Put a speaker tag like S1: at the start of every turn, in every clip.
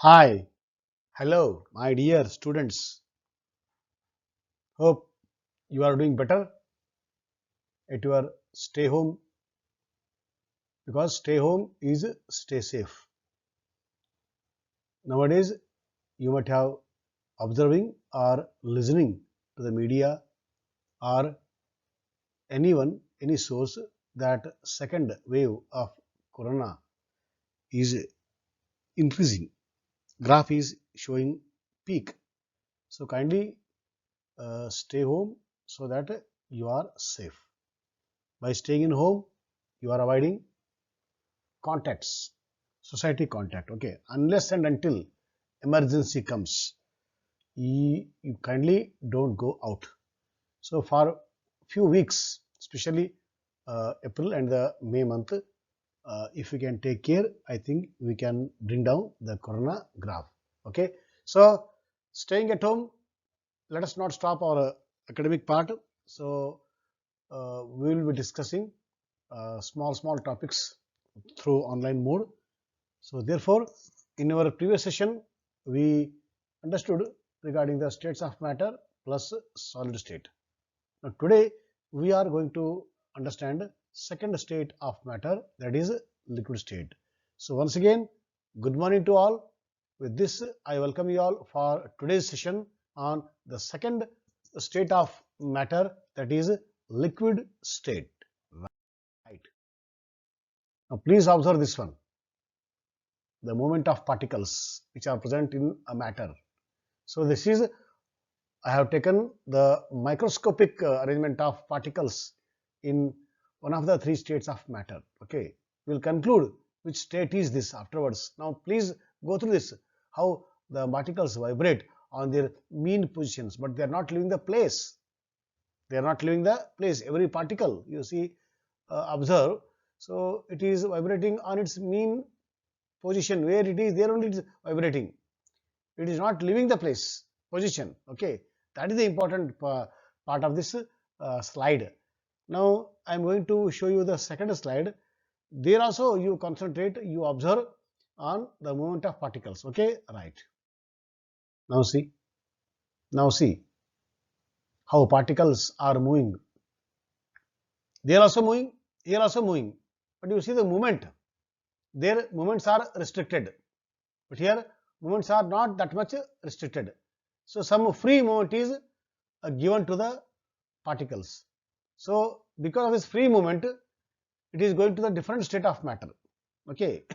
S1: Hi, hello, my dear students. Hope you are doing better at your stay home because stay home is stay safe. Nowadays, you might have observing or listening to the media or anyone, any source that second wave of corona is increasing. Graph is showing peak. So kindly stay home so that you are safe. By staying in home, you are avoiding contacts, society contact. Okay, unless and until emergency comes, you kindly don't go out. So for few weeks, especially April and the May month, if we can take care, I think we can bring down the corona graph. Okay, so staying at home, let us not stop our academic part. So we will be discussing small topics through online mode. So therefore, in our previous session, we understood regarding the states of matter plus solid state. Now today, we are going to understand second state of matter, that is liquid state. So once again, good morning to all. With this, I welcome you all for today's session on the second state of matter, that is liquid state. Right. Now please observe this one, the movement of particles which are present in a matter. So this is, I have taken the microscopic arrangement of particles in one of the three states of matter. Okay, we will conclude which state is this afterwards. Now please go through this, how the particles vibrate on their mean positions, but they are not leaving the place. They are not leaving the place. Every particle you see, observe, so it is vibrating on its mean position, where it is there only it is vibrating. It is not leaving the place position. Okay, that is the important part of this slide. Now I am going to show you the second slide. There also you concentrate, you observe on the movement of particles. Okay, right. Now see, now see how particles are moving. They are also moving, here also moving, but you see the movement, their movements are restricted, but here movements are not that much restricted. So some free movement is given to the particles. So because of this free movement, it is going to the different state of matter. Okay,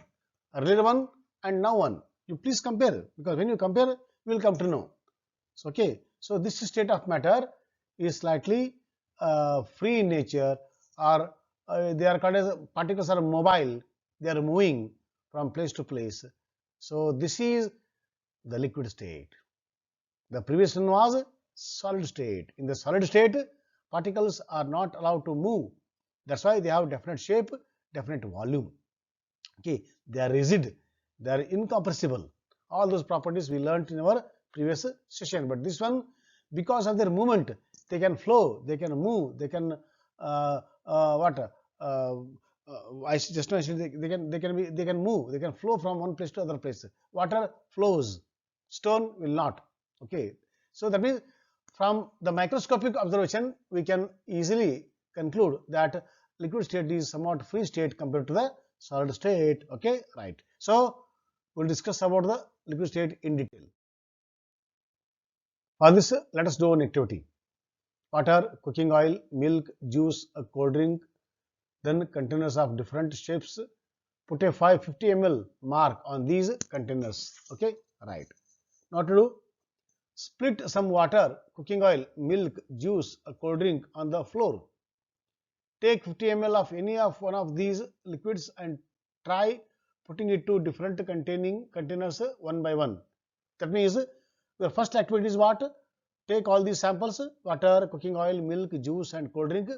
S1: earlier one and now one. You please compare, because when you compare, you will come to know. So okay, so this state of matter is slightly free in nature, or they are called as particles are mobile. They are moving from place to place. So this is the liquid state. The previous one was solid state. In the solid state, particles are not allowed to move. That's why they have definite shape, definite volume. Okay, they are rigid, they are incompressible. All those properties we learnt in our previous session. But this one, because of their movement, they can flow, they can move, they can what? I just know they can move, they can flow from one place to other place. Water flows, stone will not. Okay, so that means from the microscopic observation, we can easily conclude that liquid state is somewhat free state compared to the solid state. Okay, right. So we'll discuss about the liquid state in detail. For this, let us do one activity. Water, cooking oil, milk, juice, a cold drink, then containers of different shapes. Put a 550 ml mark on these containers. Okay, right. Now to do, split some water, cooking oil, milk, juice, a cold drink on the floor. Take 50 ml of any of one of these liquids and try putting it to different containing containers one by one. That means your first activity is what? Take all these samples, water, cooking oil, milk, juice and cold drink,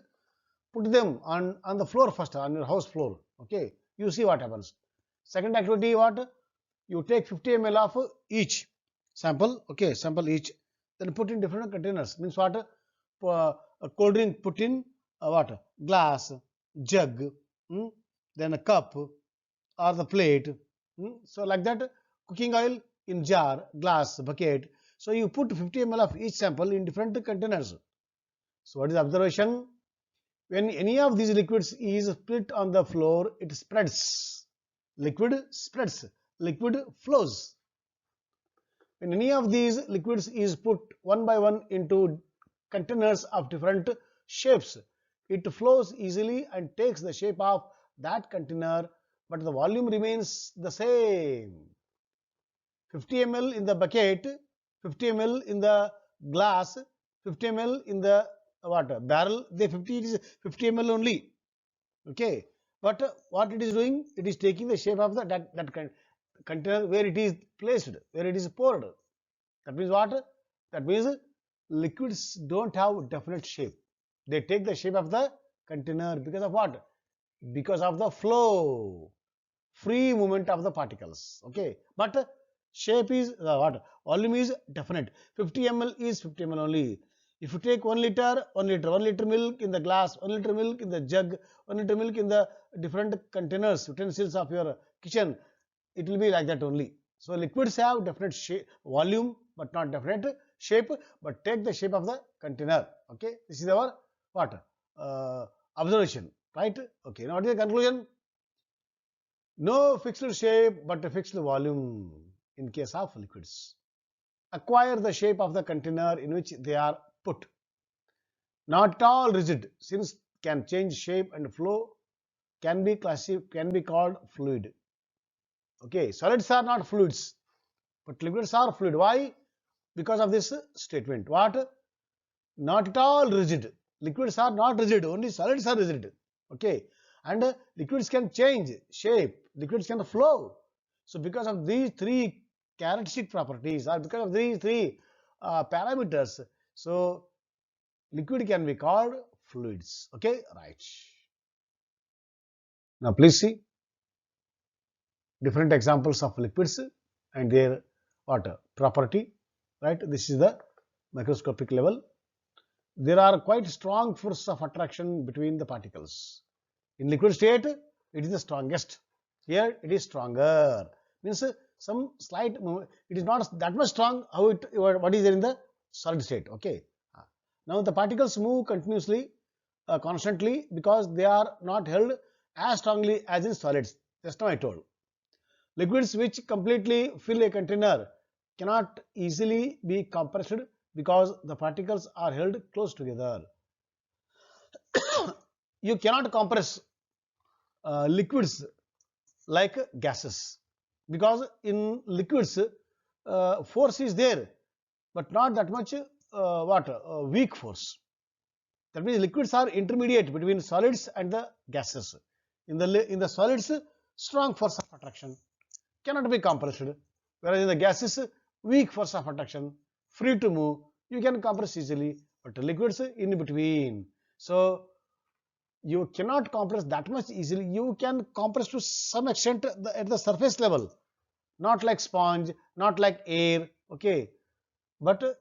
S1: put them on the floor first, on your house floor. Okay, you see what happens. Second activity, what? You take 50 ml of each sample. Okay, sample each, then put in different containers. Means what? A cold drink put in what? Glass, jug, then a cup or the plate. So like that, cooking oil in jar, glass, bucket. So you put 50 ml of each sample in different containers. So what is the observation? When any of these liquids is split on the floor, it spreads. Liquid spreads. Liquid flows. When any of these liquids is put one by one into containers of different shapes, it flows easily and takes the shape of that container, but the volume remains the same. 50 ml in the bucket, 50 ml in the glass, 50 ml in the water barrel. The 50 is 50 ml only. Okay, but what it is doing? It is taking the shape of that container where it is placed, where it is poured. That means what? That means liquids don't have definite shape. They take the shape of the container because of what? Because of the flow, free movement of the particles. Okay, but shape is what? Volume is definite. 50 ml is 50 ml only. If you take 1 liter, 1 liter, 1 liter milk in the glass, 1 liter milk in the jug, 1 liter milk in the different containers, utensils of your kitchen, it will be like that only. So liquids have definite shape, volume, but not definite shape, but take the shape of the container. Okay, this is our what? Observation, right? Okay, now what is the conclusion? No fixed shape, but a fixed volume in case of liquids. Acquire the shape of the container in which they are put. Not all rigid, since can change shape and flow, can be called fluid. Okay, solids are not fluids, but liquids are fluid. Why? Because of this statement. What? Not at all rigid. Liquids are not rigid, only solids are rigid. Okay, and liquids can change shape, liquids can flow. So because of these three characteristic properties, or because of these three parameters, so liquid can be called fluids. Okay, right. Now please see different examples of liquids and their what property. Right, this is the microscopic level. There are quite strong forces of attraction between the particles. In liquid state, it is the strongest. Here it is stronger. Means some slight movement. It is not that much strong. How it what is there in the solid state? Okay. Now the particles move continuously, constantly, because they are not held as strongly as in solids. Just now I told. Liquids which completely fill a container cannot easily be compressed because the particles are held close together. You cannot compress liquids like gases, because in liquids force is there, but not that much weak force. That means liquids are intermediate between solids and the gases. In the solids, strong force of attraction cannot be compressed, whereas in the gases, weak force of attraction, free to move, you can compress easily, but liquids in between. So you cannot compress that much easily. You can compress to some extent at the surface level, not like sponge, not like air. Okay, but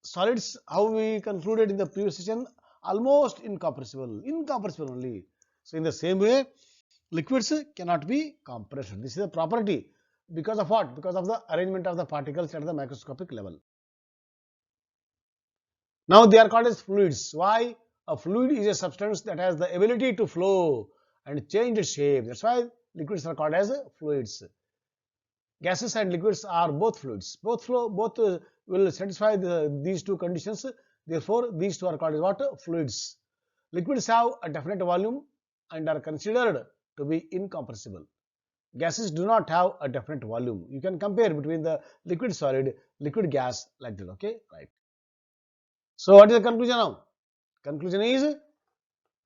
S1: solids, how we concluded in the previous session, almost incompressible only. So in the same way, liquids cannot be compressed. This is a property. Because of what? Because of the arrangement of the particles at the microscopic level. Now they are called as fluids. Why? A fluid is a substance that has the ability to flow and change its shape. That's why liquids are called as fluids. Gases and liquids are both fluids. Both will satisfy these two conditions. Therefore, these two are called as what? Fluids. Liquids have a definite volume and are considered to be incompressible. Gases do not have a definite volume. You can compare between the liquid solid, liquid gas like that. Okay, right. So what is the conclusion now? Conclusion is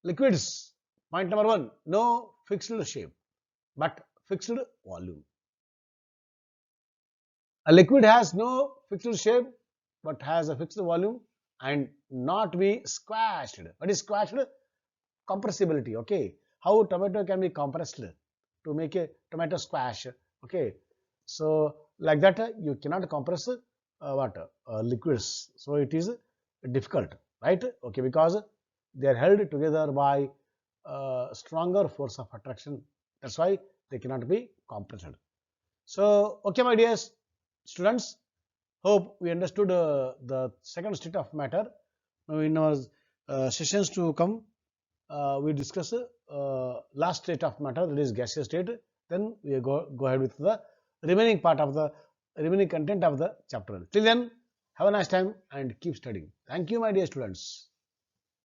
S1: liquids. Point number one, no fixed shape, but fixed volume. A liquid has no fixed shape, but has a fixed volume and not be squashed. What is squashed? Compressibility. Okay. How tomato can be compressed to make a tomato squash. Okay. So like that, you cannot compress liquids. So it is difficult, right? Okay, because they are held together by stronger force of attraction. That's why they cannot be compressed. So okay, my dears, Students, hope we understood the second state of matter. Now in our sessions to come, we discuss last state of matter, that is gaseous state. Then we go ahead with the remaining part of the remaining content of the chapter. Till then, have a nice time and keep studying. Thank you, my dear students.